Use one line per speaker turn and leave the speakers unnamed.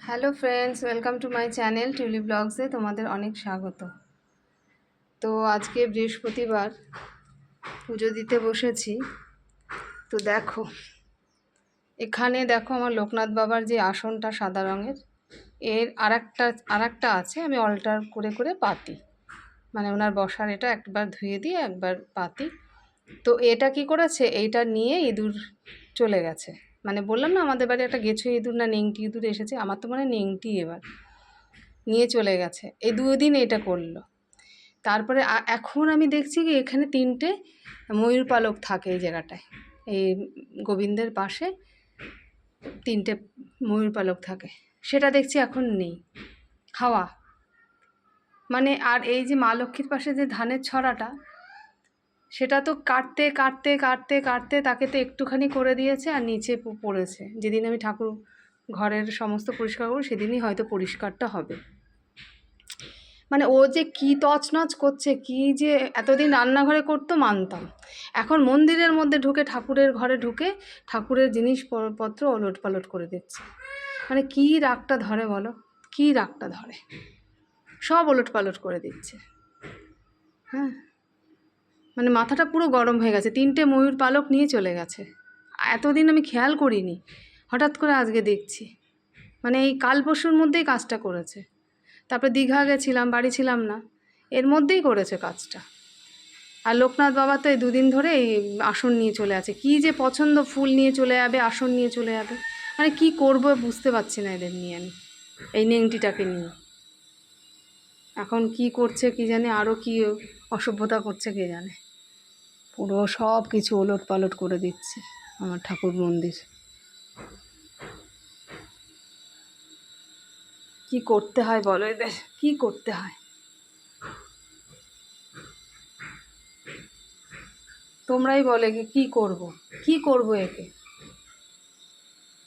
Hello friends, welcome to my channel Tuli ব্লগসে তোমাদের অনেক স্বাগত। তো আজকে বৃহস্পতিবার, পুজো দিতে বসেছি। তো দেখো, এখানে দেখো আমার লোকনাথ বাবার যে আসনটা সাদা রঙের, এর আর একটা আছে, আমি অল্টার করে করে পাতি, মানে ওনার বসার এটা একবার ধুয়ে দিয়ে একবার পাতি। তো এটা কি করেছে, এইটা নিয়ে ইঁদুর চলে গেছে। মানে বললাম না আমাদের বাড়ি একটা গেছো ইঁদুর না নেংটি ইঁদুর এসেছে, আমার তো মনে হয় নেংটি এবার নিয়ে চলে গেছে। এই 2 দিন এটা করলো। তারপরে এখন আমি দেখছি কি এখানে 3টে ময়ূর পালক থাকে এই জায়গাটায়, এই গোবিন্দের পাশে 3টে ময়ূর পালক থাকে, সেটা দেখছি এখন নেই, খাওয়া। মানে আর এই যে মা লক্ষ্মীর পাশে যে ধানের ছড়াটা, সেটা তো কাটতে কাটতে কাটতে কাটতে তাকে তো একটুখানি করে দিয়েছে আর নিচে পড়েছে। যেদিন আমি ঠাকুর ঘরের সমস্ত পরিষ্কার করবো সেদিনই হয়তো পরিষ্কারটা হবে। মানে ও যে কী তছনছ করছে, কী যে এতদিন রান্নাঘরে করতো মানতাম, এখন মন্দিরের মধ্যে ঢুকে ঠাকুরের ঘরে ঢুকে ঠাকুরের জিনিসপত্র ওলট পালট করে দিচ্ছে। মানে কী রাগটা ধরে বলো, কী রাগটা ধরে, সব ওলট পালট করে দিচ্ছে। হ্যাঁ, মানে মাথাটা পুরো গরম হয়ে গেছে। 3টে ময়ূর পালক নিয়ে চলে গেছে, এতদিন আমি খেয়াল করিনি, হঠাৎ করে আজকে দেখছি। মানে এই কাল পরশুর মধ্যেই কাজটা করেছে। তারপরে দীঘা গেছিলাম, বাড়ি ছিলাম না, এর মধ্যেই করেছে কাজটা। আর লোকনাথ বাবা তো এই 2 দিন ধরে এই আসন নিয়ে চলে আছে। কী যে পছন্দ, ফুল নিয়ে চলে যাবে, আসন নিয়ে চলে যাবে। মানে কি করবো বুঝতে পারছি না এদের নিয়ে আমি, এই নেংটিটাকে নিয়ে। এখন কি করছে কি জানে, আরও কি অসভ্যতা করছে কে জানে। পুরো সব কিছু ওলট পালট করে দিচ্ছে আমার ঠাকুর মন্দির। কি করতে হয় বলো এদের, কি করতে হয়? তোমরাই বলে কি করব, কি করব একে।